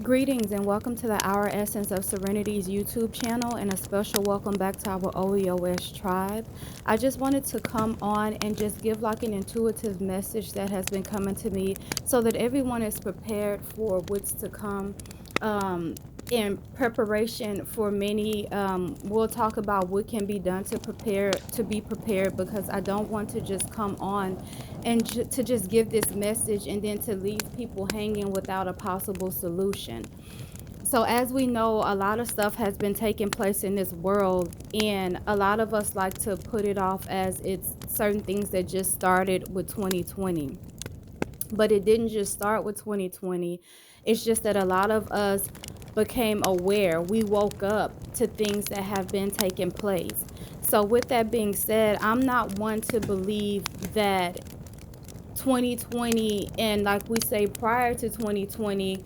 Greetings and welcome to the Our Essence of Serenity's YouTube channel, and a special welcome back to our OEOS Tribe. I just wanted to come on and just give like an intuitive message that has been coming to me so that everyone is prepared for what's to come. In preparation for many, we'll talk about what can be done to be prepared, because I don't want to just come on and to just give this message and then to leave people hanging without a possible solution. So as we know, a lot of stuff has been taking place in this world, and a lot of us like to put it off as it's certain things that just started with 2020. But it didn't just start with 2020. It's just that a lot of us became aware. We woke up to things that have been taking place. So with that being said, I'm not one to believe that 2020, and like we say prior to 2020,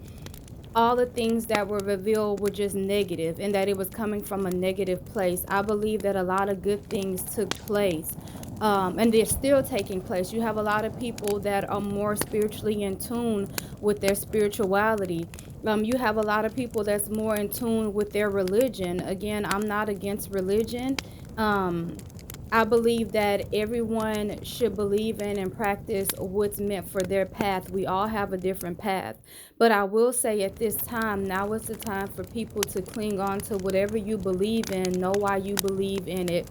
all the things that were revealed were just negative and that it was coming from a negative place. I believe that a lot of good things took place, and they're still taking place. You have a lot of people that are more spiritually in tune with their spirituality. You have a lot of people that's more in tune with their religion. Again, I'm not against religion. I believe that everyone should believe in and practice what's meant for their path. We all have a different path. But I will say at this time, now is the time for people to cling on to whatever you believe in, know why you believe in it,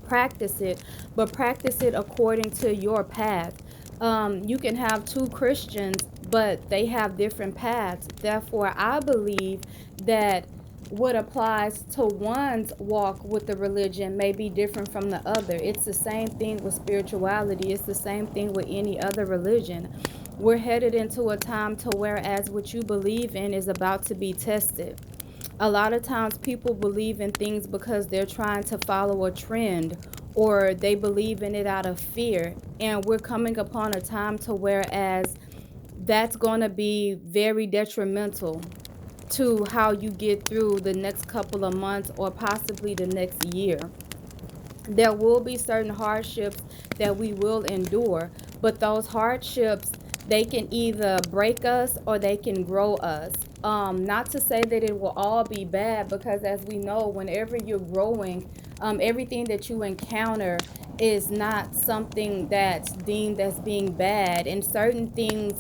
practice it, but practice it according to your path. You can have two Christians, but they have different paths. Therefore, I believe that what applies to one's walk with the religion may be different from the other. It's the same thing with spirituality. It's the same thing with any other religion. We're headed into a time to whereas what you believe in is about to be tested. A lot of times people believe in things because they're trying to follow a trend, or they believe in it out of fear. And we're coming upon a time to whereas that's going to be very detrimental to how you get through the next couple of months or possibly the next year. There will be certain hardships that we will endure, but those hardships, they can either break us or they can grow us. Not to say that it will all be bad, because as we know, whenever you're growing, everything that you encounter is not something that's deemed as being bad. And certain things,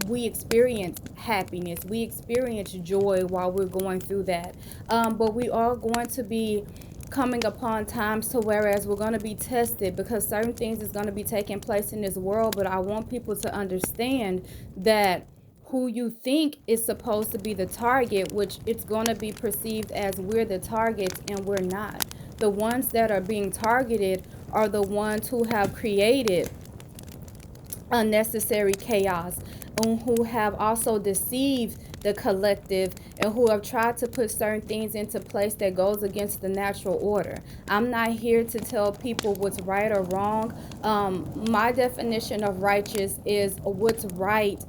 we experience happiness, we experience joy while we're going through that. But we are going to be coming upon times to whereas we're going to be tested, because certain things is going to be taking place in this world. But I want people to understand that who you think is supposed to be the target, which it's going to be perceived as we're the targets, and we're not. The ones that are being targeted are the ones who have created unnecessary chaos, and who have also deceived the collective, and who have tried to put certain things into place that goes against the natural order. I'm not here to tell people what's right or wrong. My definition of righteous is what's right,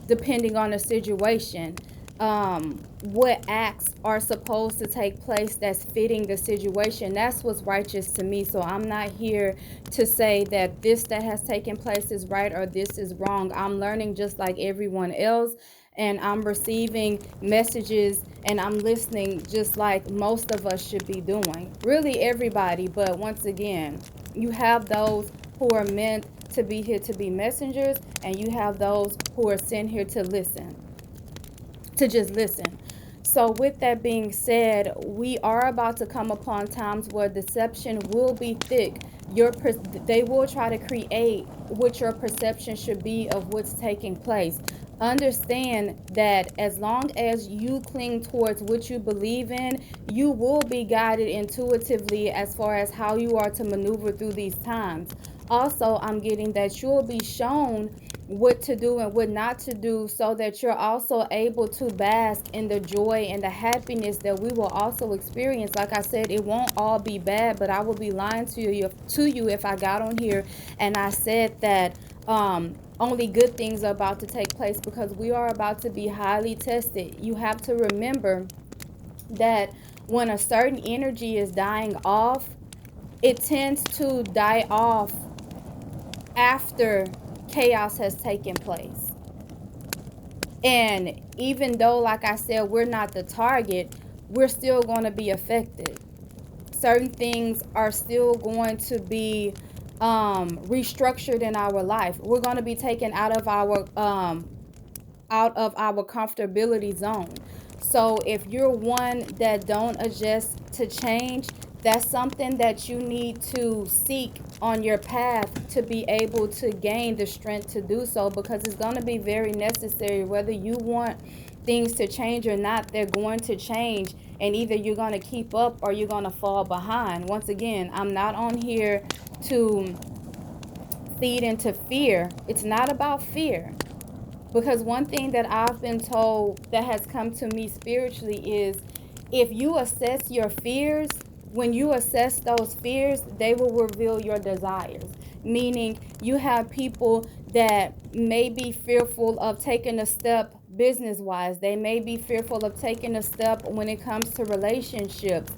depending on the situation. What acts are supposed to take place that's fitting the situation. That's what's righteous to me. So I'm not here to say that this that has taken place is right or this is wrong. I'm learning just like everyone else, and I'm receiving messages and I'm listening just like most of us should be doing. Really, everybody. But once again, you have those who are meant to be here to be messengers, and you have those who are sent here to listen, to just listen. So with that being said, we are about to come upon times where deception will be thick. They will try to create what your perception should be of what's taking place. Understand that as long as you cling towards what you believe in, you will be guided intuitively as far as how you are to maneuver through these times. Also, I'm getting that you'll be shown what to do and what not to do, so that you're also able to bask in the joy and the happiness that we will also experience. Like I said, it won't all be bad, but I would be lying to you if I got on here and I said that only good things are about to take place, because we are about to be highly tested. You have to remember that when a certain energy is dying off, it tends to die off after chaos has taken place. And even though, like I said, we're not the target, we're still going to be affected. Certain things are still going to be restructured in our life. We're going to be taken out of our comfortability zone. So if you're one that don't adjust to change, that's something that you need to seek on your path to be able to gain the strength to do so, because it's going to be very necessary. Whether you want things to change or not, they're going to change, and either you're going to keep up or you're going to fall behind. Once again, I'm not on here to feed into fear. It's not about fear. Because one thing that I've been told that has come to me spiritually is, if you assess your fears, when you assess those fears, they will reveal your desires. Meaning, you have people that may be fearful of taking a step business wise, they may be fearful of taking a step when it comes to relationships,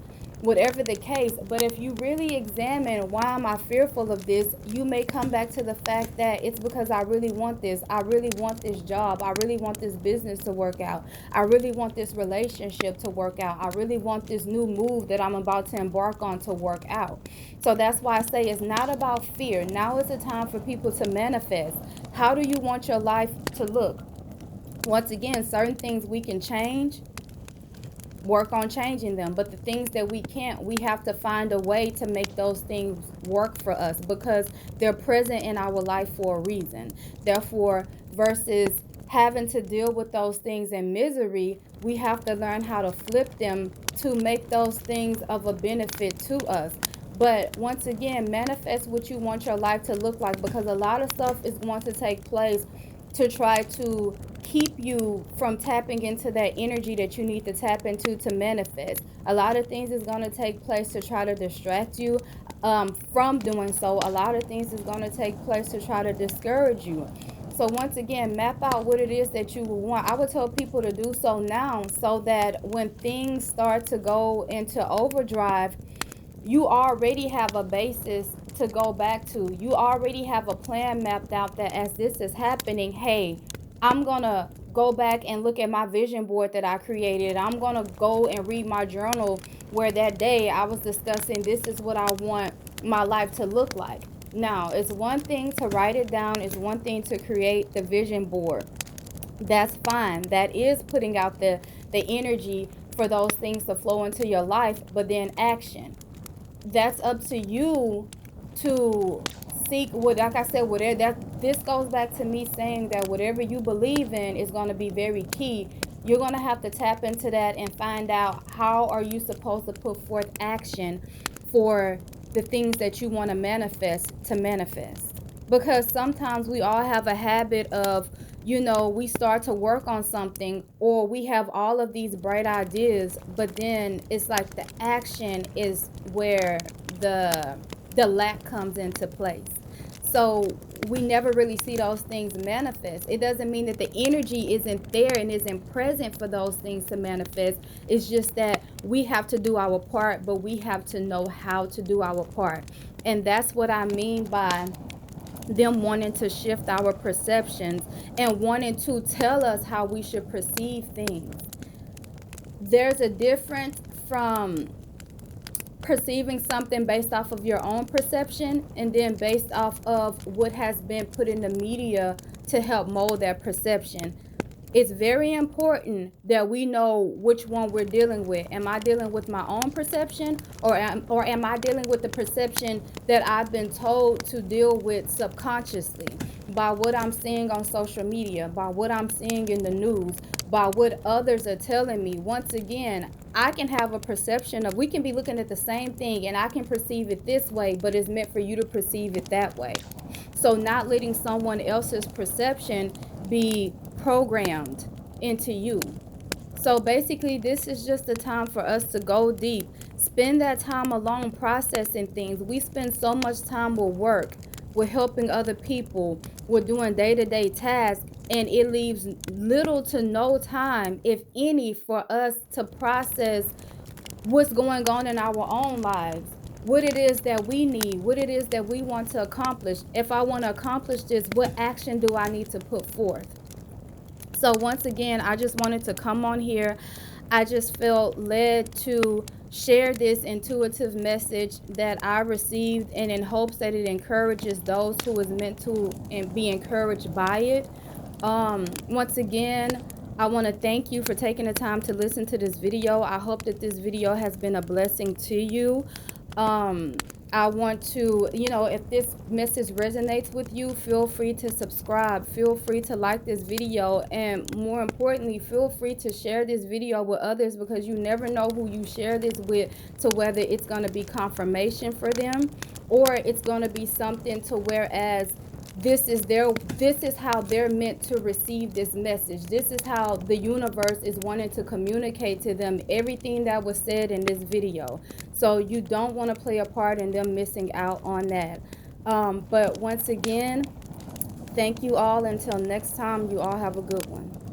whatever the case. But if you really examine, why am I fearful of this, you may come back to the fact that it's because I really want this. I really want this job. I really want this business to work out. I really want this relationship to work out. I really want this new move that I'm about to embark on to work out. So that's why I say it's not about fear. Now is the time for people to manifest. How do you want your life to look? Once again, certain things we can change, work on changing them, but the things that we can't, we have to find a way to make those things work for us, because they're present in our life for a reason. Therefore, versus having to deal with those things in misery, we have to learn how to flip them to make those things of a benefit to us. But once again, manifest what you want your life to look like, because a lot of stuff is going to take place to try to keep you from tapping into that energy that you need to tap into to manifest. A lot of things is going to take place to try to distract you from doing so. A lot of things is going to take place to try to discourage you. So once again, map out what it is that you want. I would tell people to do so now, so that when things start to go into overdrive, you already have a basis to go back to. You already have a plan mapped out that as this is happening, hey, I'm going to go back and look at my vision board that I created. I'm going to go and read my journal where that day I was discussing, this is what I want my life to look like. Now, it's one thing to write it down, it's one thing to create the vision board. That's fine. That is putting out the energy for those things to flow into your life, but then action, that's up to you to seek. What, like I said, whatever that, this goes back to me saying that whatever you believe in is going to be very key. You're going to have to tap into that and find out, how are you supposed to put forth action for the things that you want to manifest. Because sometimes we all have a habit of, we start to work on something, or we have all of these bright ideas, but then it's like the action is where the lack comes into place. So we never really see those things manifest. It doesn't mean that the energy isn't there and isn't present for those things to manifest. It's just that we have to do our part, but we have to know how to do our part. And that's what I mean by them wanting to shift our perceptions and wanting to tell us how we should perceive things. There's a difference from perceiving something based off of your own perception, and then based off of what has been put in the media to help mold that perception. It's very important that we know which one we're dealing with. Am I dealing with my own perception, or am I dealing with the perception that I've been told to deal with subconsciously by what I'm seeing on social media, by what I'm seeing in the news, by what others are telling me? Once again, I can have a perception of, we can be looking at the same thing and I can perceive it this way, but it's meant for you to perceive it that way. So not letting someone else's perception be programmed into you. So basically, this is just the time for us to go deep. Spend that time alone processing things. We spend so much time with work, with helping other people, with doing day-to-day tasks, and it leaves little to no time, if any, for us to process what's going on in our own lives, what it is that we need, what it is that we want to accomplish. If I want to accomplish this, what action do I need to put forth? So once again, I just wanted to come on here. I just felt led to share this intuitive message that I received, and in hopes that it encourages those who is meant to and be encouraged by it. Once again, I want to thank you for taking the time to listen to this video. I hope that this video has been a blessing to you. I want to, if this message resonates with you, feel free to subscribe. Feel free to like this video. And more importantly, feel free to share this video with others, because you never know who you share this with, to whether it's going to be confirmation for them, or it's going to be something to whereas this is how they're meant to receive this message. This is how the universe is wanting to communicate to them everything that was said in this video. So you don't want to play a part in them missing out on that. But once again, thank you all. Until next time, you all have a good one.